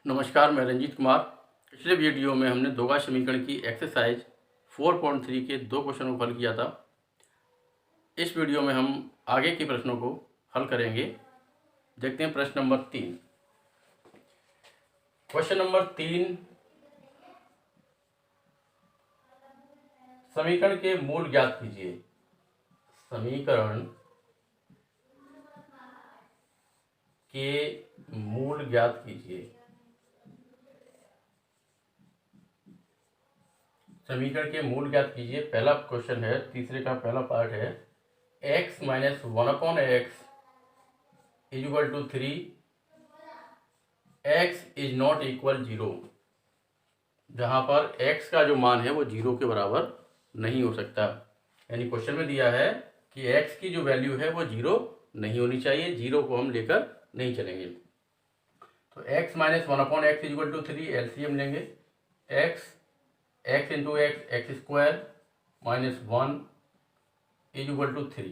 नमस्कार, मैं रंजीत कुमार। पिछले वीडियो में हमने दोगा समीकरण की एक्सरसाइज 4.3 के 2 क्वेश्चनों को हल किया था। इस वीडियो में हम आगे के प्रश्नों को हल करेंगे। देखते हैं प्रश्न नंबर 3। क्वेश्चन नंबर 3, समीकरण के मूल ज्ञात कीजिए। समीकरण के मूल ज्ञात कीजिए। समीकरण के मूल ज्ञात कीजिए। पहला क्वेश्चन है, तीसरे का पहला पार्ट है, x minus 1/x is equal to 3, x is not equal 0। जहां पर x का जो मान है वो 0 के बराबर नहीं हो सकता। यानी क्वेश्चन में दिया है कि x की जो वैल्यू है वो 0 नहीं होनी चाहिए, 0 को हम लेकर नहीं चलेंगे। तो x minus 1/x is equal to 3, LCM लेंगे। x into x square minus 1 is equal to 3।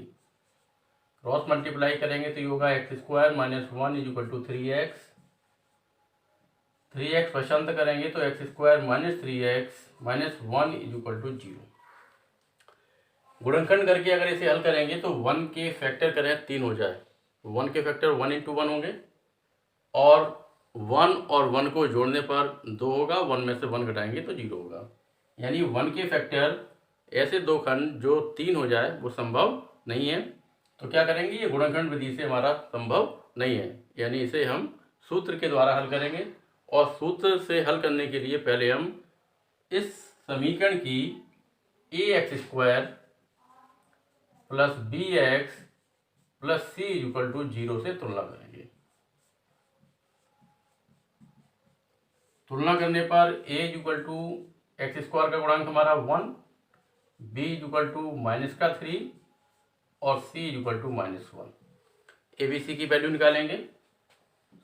Cross multiply करेंगे तो ये होगा x square minus 1 is equal to 3x। 3x प्रशांत करेंगे तो x square minus 3x minus 1 is equal to 0। गुणनखंड करके अगर इसे हल करेंगे तो 1 के फैक्टर करें 3 हो जाए, 1 के फैक्टर 1 इंटू 1 होंगे, और 1 और 1 को जोड़ने पर 2 होगा, 1 में से 1 घटाएंगे तो 0 होगा। यानी 1 के फैक्टर ऐसे दो खंड जो 3 हो जाए वो संभव नहीं है। तो क्या करेंगे, ये गुणनखंड विधि से हमारा संभव नहीं है, यानी इसे हम सूत्र के द्वारा हल करेंगे। और सूत्र से हल करने के लिए पहले हम इस समीकरण की ax square plus bx plus c equal to 0 से तुलना करेंगे। तुलना करने पर a equal to x square का गुणांक हमारा 1, b इक्वल टू माइनस का 3 और c equal to minus 1। A B C की वैल्यू निकालेंगे।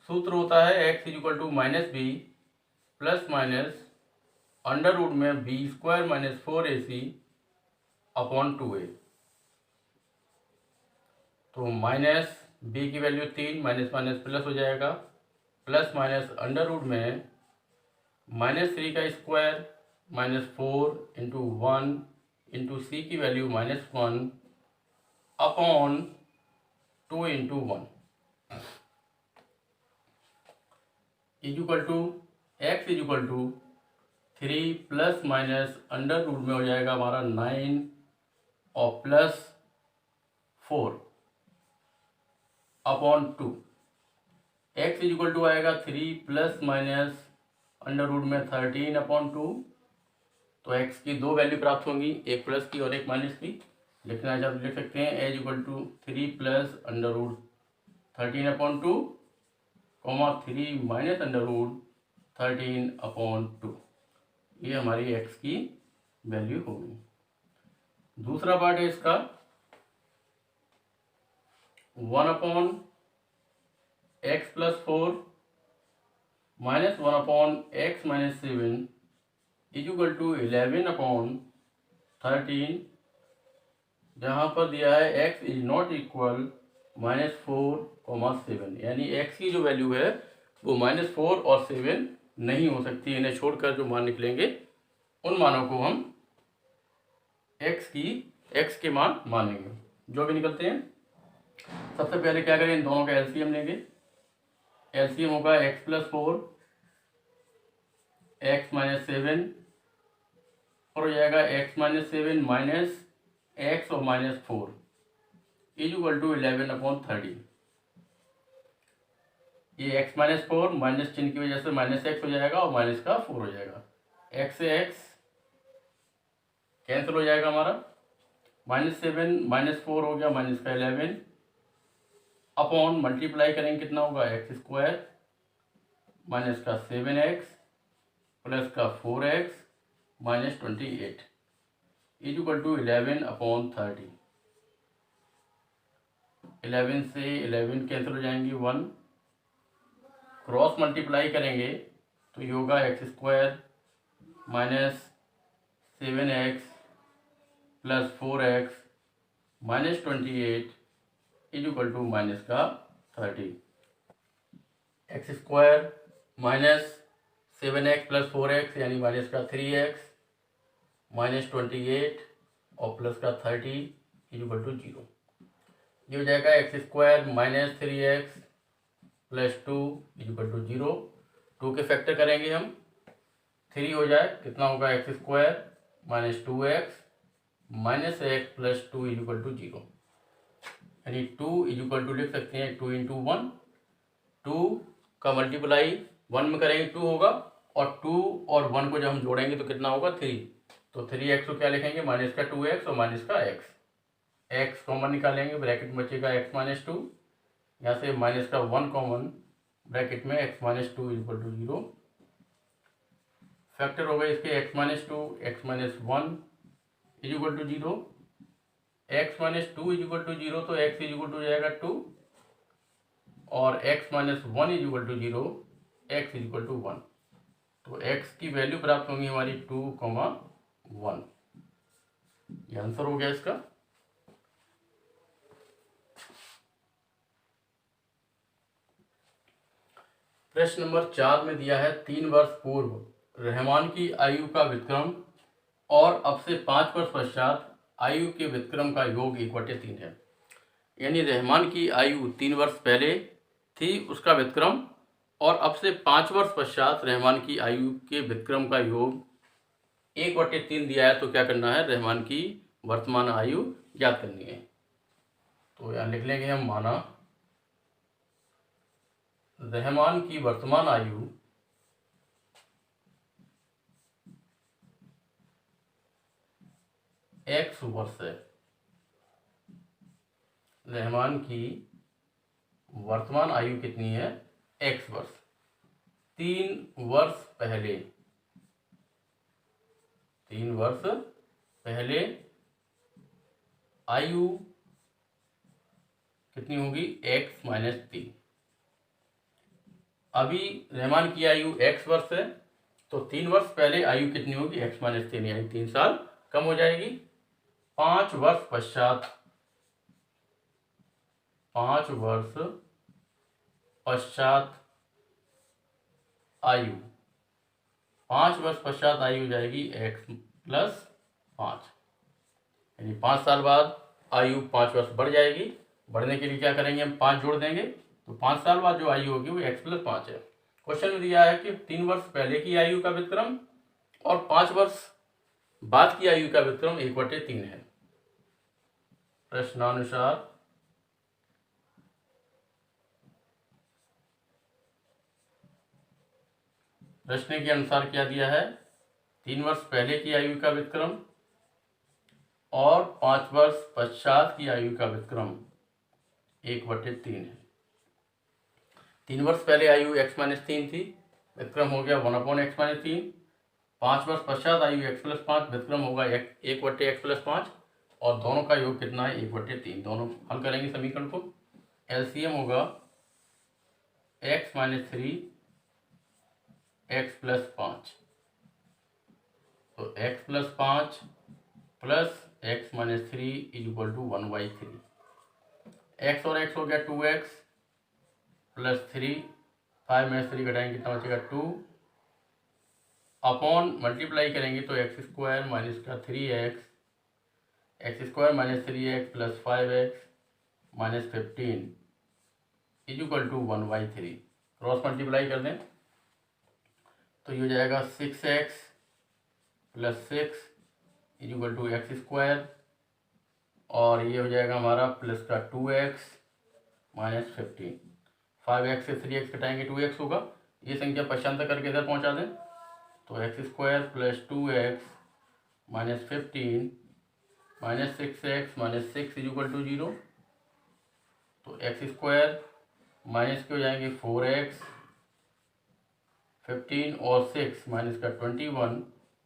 सूत्र होता है x equal to minus B plus minus under root में B square minus 4ac upon 2a। तो माइनस b की वैल्यू 3, माइनस माइनस प्लस हो जाएगा, प्लस माइनस अंडर रूट में माइनस 3 का square minus 4 into 1 into C की value minus 1 upon 2 into 1 is equal to x is equal to 3 plus minus under root में हो जाएगा हमारा 9 और plus 4 upon 2। X is equal to आएगा 3 plus minus under root में 13 upon 2। तो x की दो वैल्यू प्राप्त होंगी, एक प्लस की और एक माइनस की। लिखना है आप लिख सकते हैं as equal to 3 plus under root 13 upon 2, 3 minus under root 13 upon 2। ये हमारी x की वैल्यू होगी। दूसरा पार्ट है इसका 1 upon x plus 4 minus 1 upon x minus 7 is equal to 11 upon 13। जहाँ पर दिया है x is not equal minus 4,7, यानी x की जो वैल्यू है वो माइनस 4 और 7 नहीं हो सकती। इन्हें छोड़कर जो मान निकलेंगे उन मानों को हम x के मान मानेंगे, जो भी निकलते हैं। सबसे पहले क्या करें, इन दोनों का एलसीएम लेंगे। एलसीएम होगा x प्लस 4 x माइनस 7 और हो जाएगा x माइनस 7 माइनस x और minus 4 is equal to 11 upon 30। ये x माइनस 4 माइनस चिन्ह की वजह से माइनस x हो जाएगा और माइनस का 4 हो जाएगा। x से x कैंसिल हो जाएगा हमारा, माइनस 7 माइनस 4 हो गया माइनस का 11 अपॉन मल्टीप्लाई करेंगे कितना होगा एक्स स्क्वायर माइनस का 7x प्लस का 4x minus 28 is equal to 11 upon 30। 11 से 11 कैंसिल हो जाएंगी 1, क्रॉस मल्टीप्लाई करेंगे तो ये होगा x square minus 7x plus 4x minus 28 is equal to minus का 30। X square minus 7x plus 4x यानी माइनस का 3x माइनस 28 और प्लस का 30 इक्वल टू 0। ये हो जाएगा x square minus 3x plus 2 equal to 0। 2 के फैक्टर करेंगे हम, 3 हो जाए कितना होगा x square minus 2x minus x plus 2 equal to 0, यानी 2 इक्वल टू लिख सकते हैं 2 इंटू 1। 2 का मल्टीप्लाई 1 में करेंगे 2 होगा, और 2 और 1 को जब हम जोड़ेंगे तो कितना होगा 3। तो 3x को क्या लिखेंगे माइनस का 2x और माइनस का x कॉमन निकालेंगे, ब्रैकेट में बचेगा x माइनस 2, यहाँ से माइनस का 1 कॉमन, ब्रैकेट में x minus 2 equal to 0। Factor हो गए इसके x minus 2 x minus 1 equal to 0, x minus 2 equal to 0, तो x इक्वल टू हो जाएगा 2 और x minus 1 equal to 0, x equal to 1। तो x की वैल्यू प्राप्त होंगी हमारी 2,1। ये आंसर हो गया इसका। प्रश्न नंबर 4 में दिया है 3 वर्ष पूर्व रहमान की आयु का व्युत्क्रम और अब से 5 वर्ष पश्चात आयु के व्युत्क्रम का योग 1/3 है। यानी रहमान की आयु 3 वर्ष पहले थी, उसका व्युत्क्रम, और अब से 5 वर्ष पश्चात रहमान की आयु के व्युत्क्रम का योग 1/3 दिया है। तो क्या करना है, रहमान की वर्तमान आयु ज्ञात करनी है। तो यहाँ लिख लेंगे हम, माना रहमान की वर्तमान आयु x वर्ष है। रहमान की वर्तमान आयु कितनी है, x वर्ष। 3 वर्ष पहले, 3 वर्ष पहले आयु कितनी होगी, x माइनस 3। अभी रहमान की आयु x वर्ष है, तो 3 वर्ष पहले आयु कितनी होगी, x माइनस 3, यानी 3 साल कम हो जाएगी। 5 वर्ष पश्चात, 5 वर्ष पश्चात आयु, 5 वर्ष पश्चात आयु हो जाएगी x प्लस 5, यानी 5 साल बाद आयु 5 वर्ष बढ़ जाएगी। बढ़ने के लिए क्या करेंगे, हम 5 जोड़ देंगे, तो 5 साल बाद जो आयु होगी वो x प्लस 5 है। क्वेश्चन में दिया है कि 3 वर्ष पहले की आयु का व्युत्क्रम और 5 वर्ष बाद की आयु का व्युत्क्रम 1/3 है। प्रश्नानुसार प्रश्न के अनुसार क्या दिया है, 3 वर्ष पहले की आयु का व्युत्क्रम और 5 वर्ष पश्चात की आयु का व्युत्क्रम 1/3 है। 3 वर्ष पहले आयु x माइनस 3 थी, व्युत्क्रम हो गया 1/x माइनस 3। 5 वर्ष पश्चात आयु x प्लस 5, व्युत्क्रम होगा 1/x प्लस 5, और दोनों का योग कितना है, 1/3। दोनों हल करेंगे समीकरण को, एलसीएम होगा x माइनस 3 x प्लस 5, तो x plus 5 plus x minus 3 equal to 1/3। x और x हो गया 2x प्लस 3, 5 में 3 घटाएंगे कितना बचेगा 2, अपॉन मल्टीप्लाई करेंगे तो x स्क्वायर माइनस का 3x, x square minus 3x plus 5x minus 15 equal to 1/3। Cross multiply कर दें तो ये हो जाएगा 6x plus 6 equal to x square, और ये हो जाएगा हमारा प्लस का 2x माइनस 15। 5x से 3x घटाएंगे 2x होगा। ये संख्या पश्चांतर करके इधर पहुंचा दें तो x square plus 2x minus 15 minus 6x minus 6 equal to 0। तो एक्स स्क्वायर माइनस के हो जाएंगे 4x, 15 और 6 माइनस का 21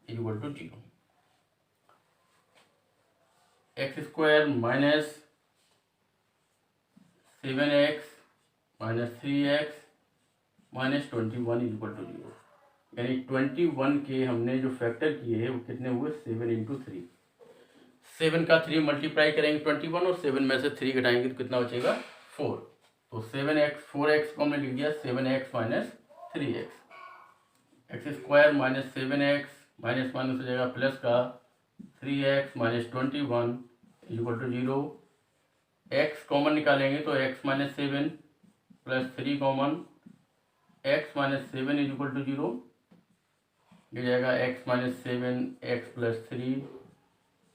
equal to 0। X square minus 7x minus 3x minus 21 equal to 0, यानी 21 के हमने जो फैक्टर किए वो कितने हुए, 7 इंटू 3। 7 का 3 मल्टीप्लाई करेंगे 21 और 7 में से 3 घटाएंगे तो कितना बचेगा 4। तो 4x को हमने लिख दिया 7x minus 3x, x square minus 7x minus minus हो जाएगा प्लस का 3x minus 21 equal to 0। x common निकालेंगे तो x minus 7 plus 3 common, x minus 7 is equal to 0। ये जाएगा x minus 7 x plus 3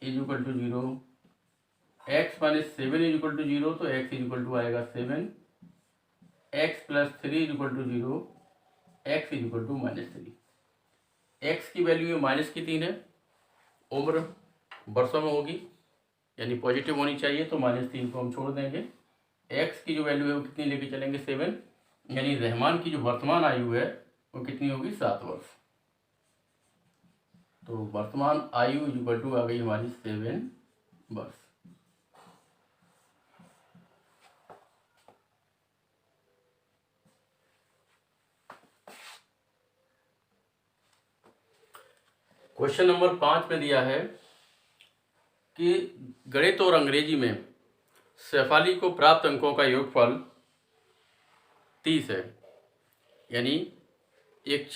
is equal to 0। x minus 7 is equal to 0 तो x is equal to आएगा 7, x plus 3 is equal to 0, x is equal to minus 3। x की value है minus की 3 है, उम्र वर्षों में होगी यानी पॉजिटिव होनी चाहिए, तो -3 को हम छोड़ देंगे। x की जो वैल्यू है वो कितनी लेके चलेंगे 7, यानी रहमान की जो वर्तमान आयु है वो कितनी होगी 7 वर्ष। तो वर्तमान आयु इज इक्वल टू आ गई हमारी 7 वर्ष। क्वेश्चन नंबर 5 में दिया है कि गणित और अंग्रेजी में शेफाली को प्राप्त अंकों का योगफल 30 है। यानी एक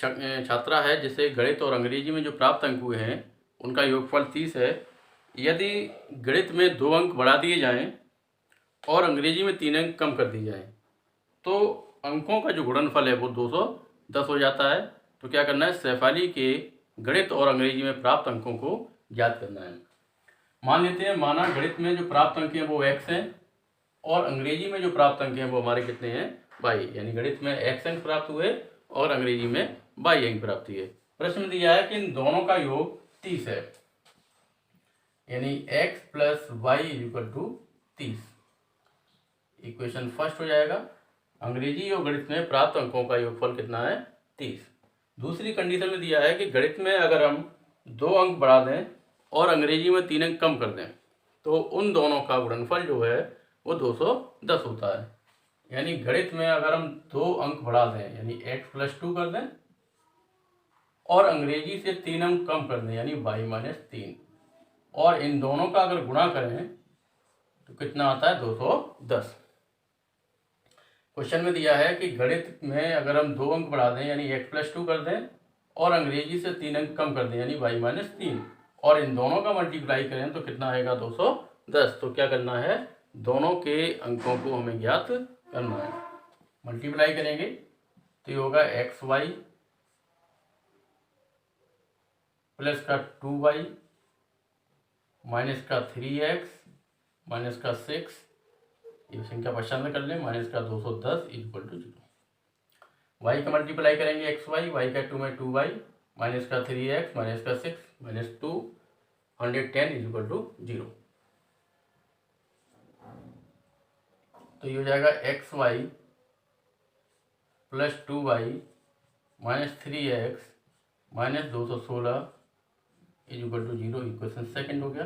छात्रा है जिसे गणित और अंग्रेजी में जो प्राप्त अंक हुए हैं उनका योगफल 30 है। यदि गणित में 2 अंक बढ़ा दिए जाएं और अंग्रेजी में 3 अंक कम कर दिए जाएं तो अंकों का जो गुणनफल है वो 210 हो जाता है। तो क्या करना है, शेफाली के गणित और अंग्रेजी में प्राप्त अंकों को ज्ञात करना है। मान लेते हैं, माना गणित में जो प्राप्त अंक हैं वो x हैं और अंग्रेजी में जो प्राप्त अंक हैं वो हमारे कितने हैं y, यानी गणित में x अंक प्राप्त हुए और अंग्रेजी में y अंक प्राप्त हुए। प्रश्न दिया है कि इन दोनों का योग 30 है, यानी x plus y is equal to 30। Equation first हो जाएगा। अंग्रेजी और गणित में प्राप्त अंकों का योगफल कितना है 30। दूसरी कंडीशन में दिया है कि गणित में अगर हम 2 अंक बढ़ा दें और अंग्रेजी में 3 अंक कम कर दें तो उन दोनों का गुणनफल जो है वो 210 होता है। यानी गणित में अगर हम 2 अंक बढ़ा दें यानी x प्लस 2 कर दें और अंग्रेजी से 3 अंक कम कर दें यानी y माइनस 3, और इन दोनों का अगर गुणा करें तो कितना आता है 210। क्वेश्चन में दिया है कि गणित में अगर हम 2 अंक बढ़ा दें यानी x प्लस 2 कर दें और अंग्रेजी से 3 अंक कम कर दें यानी y माइनस 3, और इन दोनों का मल्टीप्लाई करें तो कितना आएगा 210। तो क्या करना है, दोनों के अंकों को हमें ज्ञात करना है। मल्टीप्लाई करेंगे तो ये होगा xy प्लस का 2y माइनस का 3x माइनस का 6, ये संख्या पसंद कर लें, माइनस का 210 इक्वल टू 0। y का मल्टीप्लाई करेंगे xy, y का 2 में 2y माइनस का 3x माइनस का 6 माइनस 210 इक्वल टू 0। तो ये हो जाएगा xy plus 2y minus 3x minus 216 equal to 0। Equation second हो गया।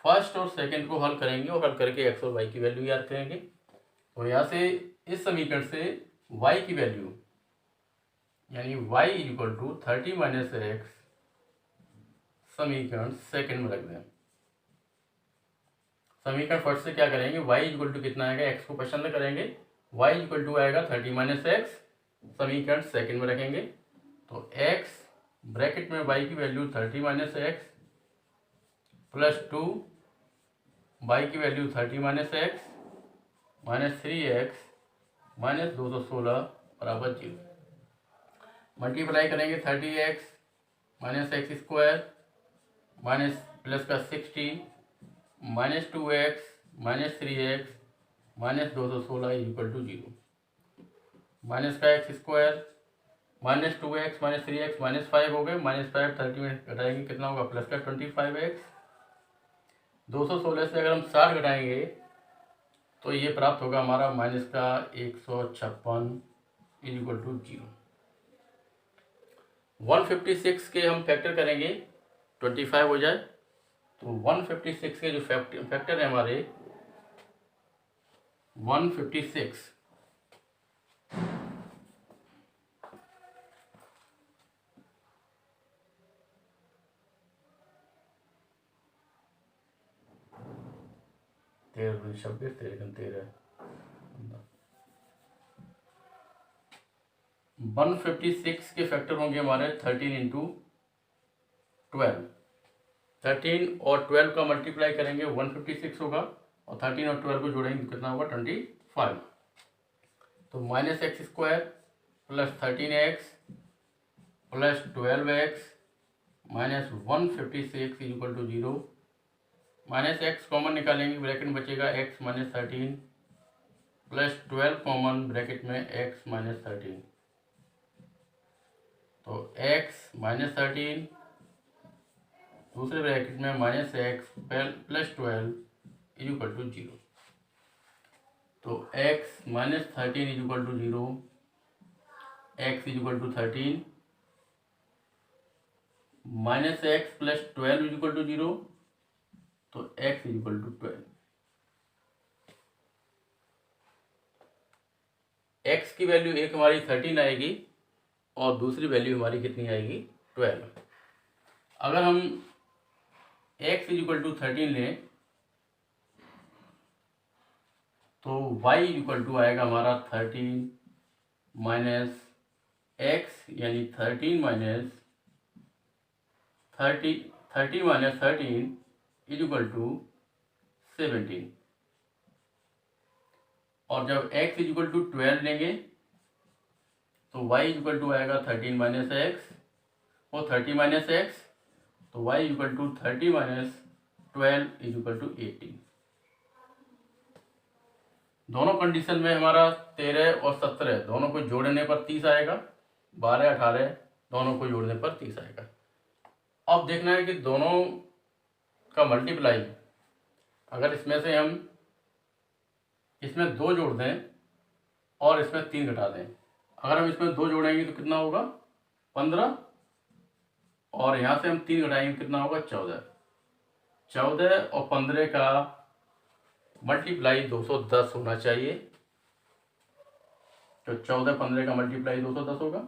फर्स्ट और सेकंड को हल करेंगे और हल करके x और y की वैल्यू याद करेंगे। तो यहाँ से इस समीकरण से y की वैल्यू यानी y equal to 30 minus x समीकरण सेकंड में रख दें। समीकरण फर्स्ट से क्या करेंगे, y इक्वल टू कितना आएगा, x को पसंद करेंगे, y इक्वल टू आएगा 30 माइनस एक्स, समीकरण सेकंड में रखेंगे। तो x ब्रैकेट में y की value 30 minus x plus 2 y की value 30 minus X minus 3x minus 216 बराबर 0। मल्टीप्लाई करेंगे 30x minus x square minus plus का 60 minus 2x minus 3x minus 216 equal to 0। Minus का X square minus 2x minus 3x minus 5 हो गए, minus 5 30 में घटाएंगे कितना होगा, प्लस का 25x। 216 से अगर हम 60 घटाएंगे तो ये प्राप्त होगा हमारा माइनस का 156 इक्वल टू 0। 156 के हम फैक्टर करेंगे 25 हो जाए, तो 156 के जो फैक्टर है हमारे 156 13 26 13 13 156 के फैक्टर होंगे हमारे 13 इंटू 12। 13 और 12 का मल्टीप्लाई करेंगे 156 होगा, और 13 और 12 को जोड़ेंगे तो कितना होगा 25। तो minus x square plus 13x plus 12x minus 156 equal to 0। Minus x common निकालेंगे, ब्रैकेट में बचेगा x minus 13 plus 12 common, bracket में x माइनस 13। तो x माइनस 13 दूसरे ब्रैकेट में minus x plus 12 equal to 0। तो x minus 13 equal to 0, x equal to 13 minus x plus 12 equal to 0, तो x equal to 12। x की value एक हमारी 13 आएगी और दूसरी वैल्यू हमारी कितनी आएगी 12। अगर हम x इक्वल टू 13 लें तो y इक्वल टू आएगा हमारा 13 माइनस एक्स, यानी 13 माइनस 30 माइनस 13 इक्वल टू 17। और जब x इक्वल टू 12 लेंगे तो y इक्वल टू आएगा 13 माइनस एक्स और 30 माइनस एक्स, तो y equal to 30 minus 12 equal to 18। दोनों कंडीशन में हमारा 13 और 17 दोनों को जोड़ने पर 30 आएगा, 12 18 दोनों को जोड़ने पर 30 आएगा। अब देखना है कि दोनों का मल्टीप्लाई, अगर इसमें से हम इसमें 2 जोड़ दें और इसमें 3 घटा दें। अगर हम इसमें 2 जोड़ेंगे तो कितना होगा 15, और यहाँ से हम 3 घटाएंगे कितना होगा 14। 14 और 15 का मल्टीप्लाई 210 होना चाहिए। तो 14 15 का मल्टीप्लाई 210 होगा।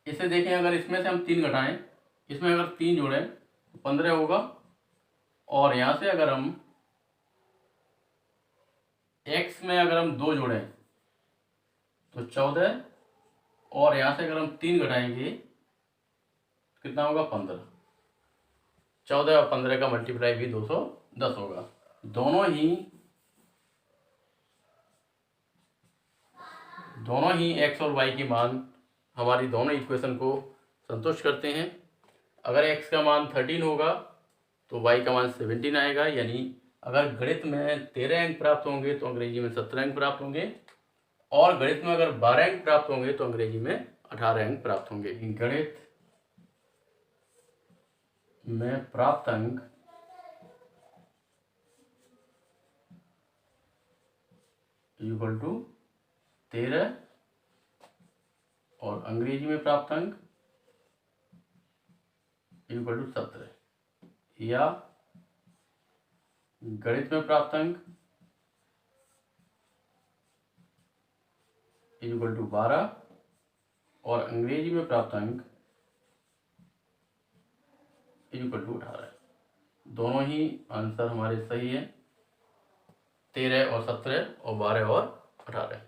इसे देखें, अगर इसमें से हम 3 घटाएं, इसमें अगर 3 जोड़ें तो 15 होगा, और यहाँ से अगर हम x में अगर हम 2 जोड़ें तो 14, और यहाँ से अगर हम 3 घटाएंगे कितना होगा 15। 14 और 15 का मल्टीप्लाई भी 210 होगा। दोनों ही x और y की मान हमारी दोनों इक्वेशन को संतुष्ट करते हैं। अगर x का मान 13 होगा तो y का मान 17 आएगा, यानी अगर गणित में 13 अंक प्राप्त होंगे तो अंग्रेजी में 17 अंक प्राप्त होंगे, और गणित में अगर 12 अंक प्राप्त होंगे तो अंग्रेजी में 18 अंक प्राप्त होंगे। गणित में प्राप्त अंक इक्वल टू 13 और अंग्रेजी में प्राप्त अंक इक्वल टू 17, या गणित में प्राप्त अंक इक्वल टू 12 और अंग्रेजी में प्राप्त अंक इक्वल टू 18। दोनों ही आंसर हमारे सही है, 13 और 17 और 12 और 18।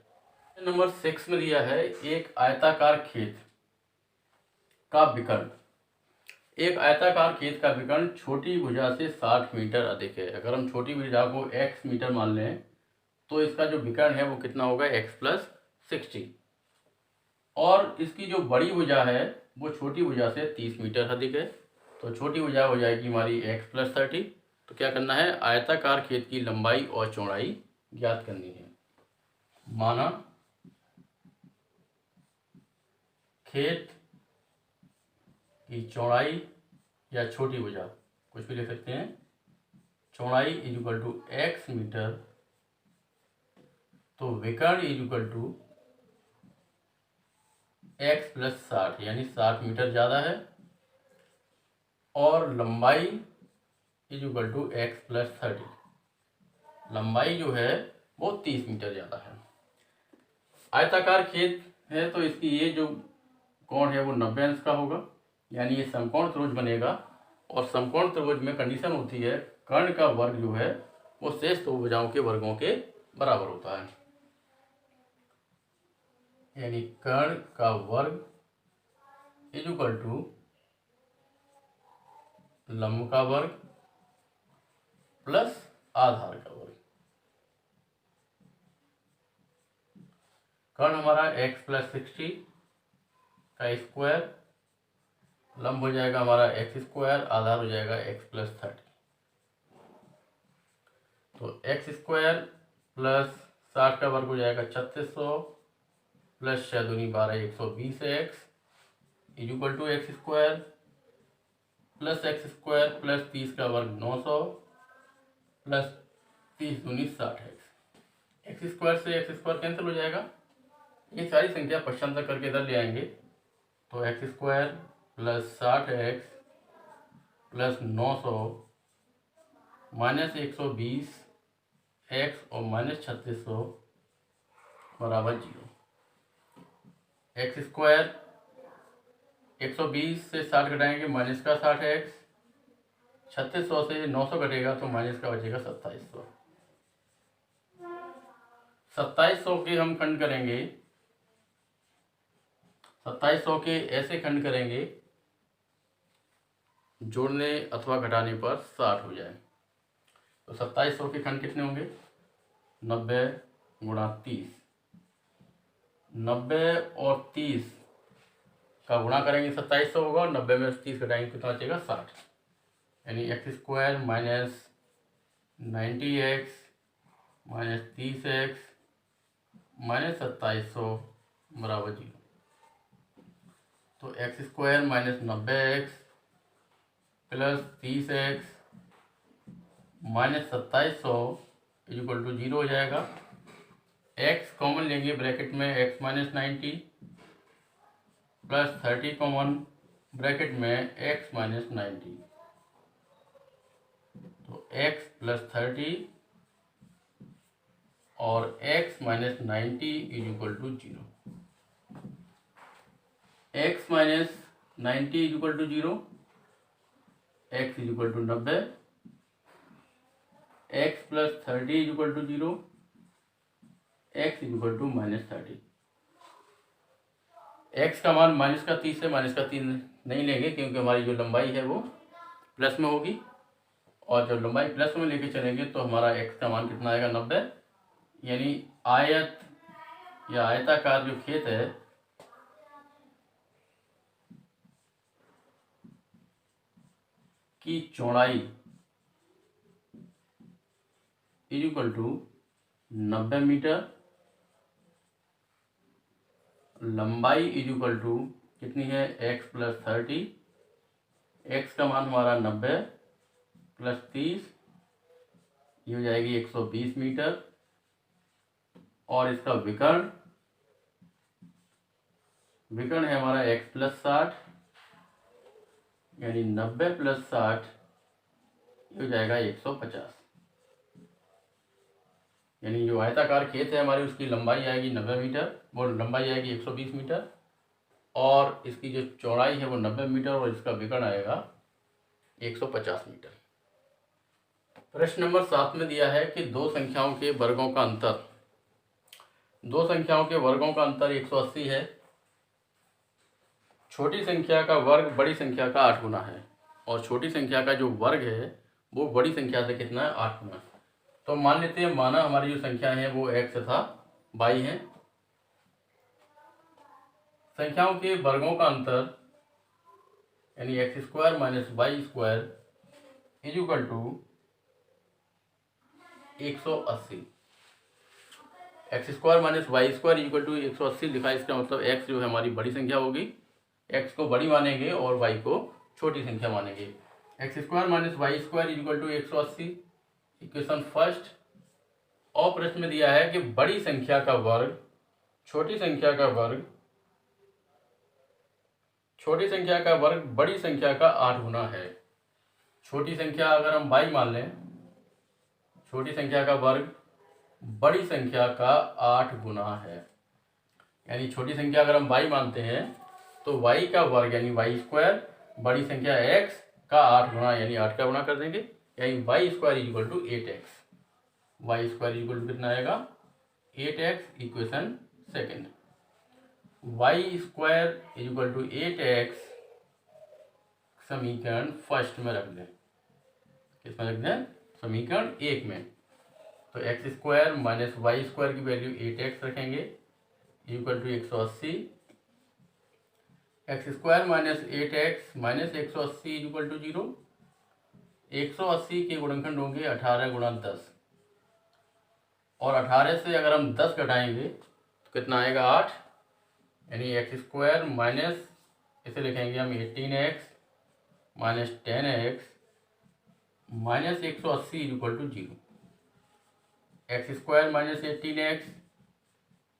नंबर 6 में दिया है एक आयताकार खेत का विकर्ण। एक आयताकार खेत का विकर्ण छोटी भुजा से 60 मीटर अधिक है। अगर हम छोटी भुजा को x मीटर मान लें तो इसका जो विकर्ण है वो कितना होगा x प्लस 60, और इसकी जो बड़ी भुजा है वो छोटी भुजा से 30 मीटर अधिक है। तो छोटी भुजा हो जाएगी हमारी x प्लस 30। तो क्या करना है, आयताकार खेत की लंबाई और चौड़ाई ज्ञात करनी है। माना खेत की चौड़ाई या छोटी भुजा, कुछ भी लिख सकते हैं, चौड़ाई इक्वल टू x मीटर, तो विकर्ण इक्वल टू x प्लस 60, यानी 60 मीटर ज़्यादा है, और लंबाई इक्वल टू x प्लस 30, लंबाई जो है वो 30 मीटर ज़्यादा है। आयताकार खेत है तो इसकी ये जो कोण है वो 90 अंश का होगा, यानी ये समकोण त्रिभुज बनेगा, और समकोण त्रिभुज में कंडीशन होती है कर्ण का वर्ग जो है वो शेष दो भुजाओं के वर्गों के बराबर होता है। यानी कर्ण का वर्ग इज इक्वल टू लंब का वर्ग प्लस आधार का वर्ग। कर्ण हमारा x प्लस 60 का स्क्वायर, लंब हो जाएगा हमारा x स्क्वायर, आधार हो जाएगा x प्लस 30। तो x स्क्वायर प्लस 60 का वर्ग हो जाएगा 3600 प्लस 6 दूनी 12 120x is equal to x square plus x square plus 30 का वर्ग 900 प्लस 30 दूनी 60x। एक्स स्क्वायर से एक्स स्क्वायर कैंसिल हो जाएगा, ये सारी संख्या पश्चांतर करके इधर ले आएंगे। तो x square plus 60x plus 900 minus 120x और माइनस 3600 बराबर 0। एक्स स्क्वायर 120 से 60 घटाएंगे माइनस का 60x, 3600 से 900 घटेगा तो माइनस का बचेगा 2700। 2700 के हम खंड करेंगे, 2700 के ऐसे खंड करेंगे जोड़ने अथवा घटाने पर 60 हो जाए। तो 2700 के खंड कितने होंगे, 90 गुणा 30। 90 और 30 का गुणा करेंगे 2700 होगा और 90 में 30 घटाएंगे कितना बचेगा 60। यानी x square minus 90x minus 30x minus 2700 बराबर 0। तो x square minus 90x plus 30x minus 2700 equal to 0 हो जाएगा। x कॉमन लेंगे ब्रैकेट में, x minus 90 plus 30 common bracket में x माइनस 90। तो x प्लस 30 और x minus 90 is equal to 0। x minus 90 is equal to 0, x is equal to 90, x plus 30 is equal to 0, x is equal to minus 30। x का मान minus का 30 है, minus का 3 नहीं लेंगे क्योंकि हमारी जो लंबाई है वो प्लस में होगी, और जब लंबाई प्लस में लेके चलेंगे तो हमारा x का मान कितना आएगा 90। यानी आयत या आयताकार जो खेत है की चौड़ाई इज इक्वल टू 90 मीटर, लंबाई इज इक्वल टू कितनी है x प्लस 30, x का मान हमारा 90 प्लस 30 ये हो जाएगी 120 मीटर, और इसका विकर्ण है हमारा x प्लस 60, यानी 90 प्लस 60 ये हो जाएगा 150। यानी जो आयताकार खेत है हमारी उसकी लंबाई आएगी 90 मीटर, वो लंबाई आएगी 120 मीटर, और इसकी जो चौड़ाई है वो 90 मीटर, और इसका विकर्ण आएगा 150 मीटर। प्रश्न नंबर 7 में दिया है कि दो संख्याओं के वर्गों का अंतर, दो संख्याओं के वर्गों का अंतर 180 है। छोटी संख्या का वर्ग बड़ी संख्या का 8 गुना है, और छोटी संख्या का जो वर्ग है वो बड़ी संख्या से कितना है 8 गुना। तो मान लेते हैं, माना हमारी जो संख्या है वो x तथा y है। संख्याओं के वर्गों का अंतर यानी x square minus y square is equal to 180। X square minus y square is equal to 180 लिखा, इसका मतलब x जो है हमारी बड़ी संख्या होगी, x को बड़ी मानेंगे और y को छोटी संख्या मानेंगे। X square minus y square is equal to 180 equation first. और प्रश्न में दिया है कि बड़ी संख्या का वर्ग छोटी संख्या का वर्ग बड़ी संख्या का 8 गुना है। छोटी संख्या अगर हम y मान लें, छोटी संख्या का वर्ग बड़ी संख्या का 8 गुना है। यानी छोटी संख्या अगर हम y मानते हैं तो y का वर्ग यानी वाई स्क्वायर बड़ी संख्या x का 8 गुना यानी 8 का गुना कर देंगे, यानी y square is equal to 8x। Y square is equal to कितना आएगा 8x, equation second. Y square is equal to 8x समीकरण फर्स्ट में रख दें। किसमें रख दें? समीकरण 1 में। तो x square minus y square की वैल्यू 8x रखेंगे equal to 180। X square minus 8x minus 180 equal to 0। 180 के गुणनखंड होंगे 18 गुणा 10, और 18 से अगर हम 10 घटाएंगे तो कितना आएगा? 8। यानी एक्स स्क्वायर माइनस, इसे लिखेंगे हम 18x minus 10x minus 180 equal to 0। X square minus 18x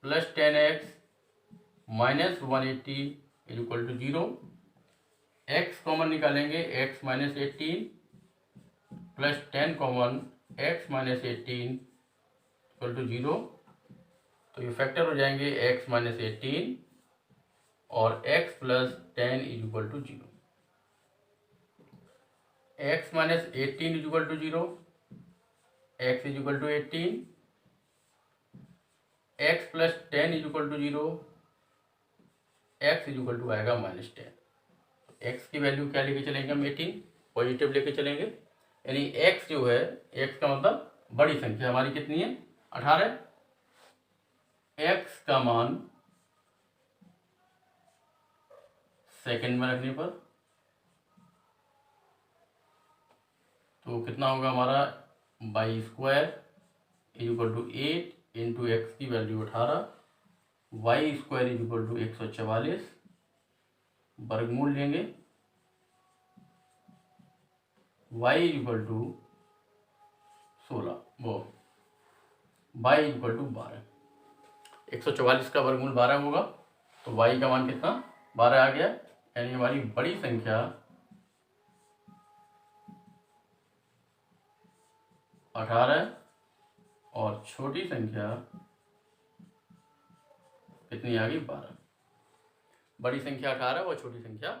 plus 10x minus 180 equal to 0। x common निकालेंगे, x minus 18 plus 10 common, x minus 18 equal to 0। तो ये फैक्टर हो जाएंगे x माइनस 18 और x plus 10 is equal to 0। x minus 18 is equal to 0, x is equal to 18, x plus 10 is equal to 0, x is equal to आएगा minus 10। x की value क्या लेके चलेंगे हम? 18 पॉजिटिव लेके चलेंगे। यानी x जो है, x का मतलब बड़ी संख्या हमारी कितनी है? 18। x का मान सेकंड में रखने पर तो कितना होगा हमारा? Y square is equal to 8 into X की value 18, Y square is equal to 144, वर्गमूल लेंगे, वाई इज इक्वल टू 16, वो वाई इज इक्वल टू 12। 144 का वर्गमूल 12 होगा, तो वाई का मान कितना? 12 आ गया। यानी हमारी बड़ी संख्या 18 और छोटी संख्या कितनी आ गई? 12। बड़ी संख्या 18 और छोटी संख्या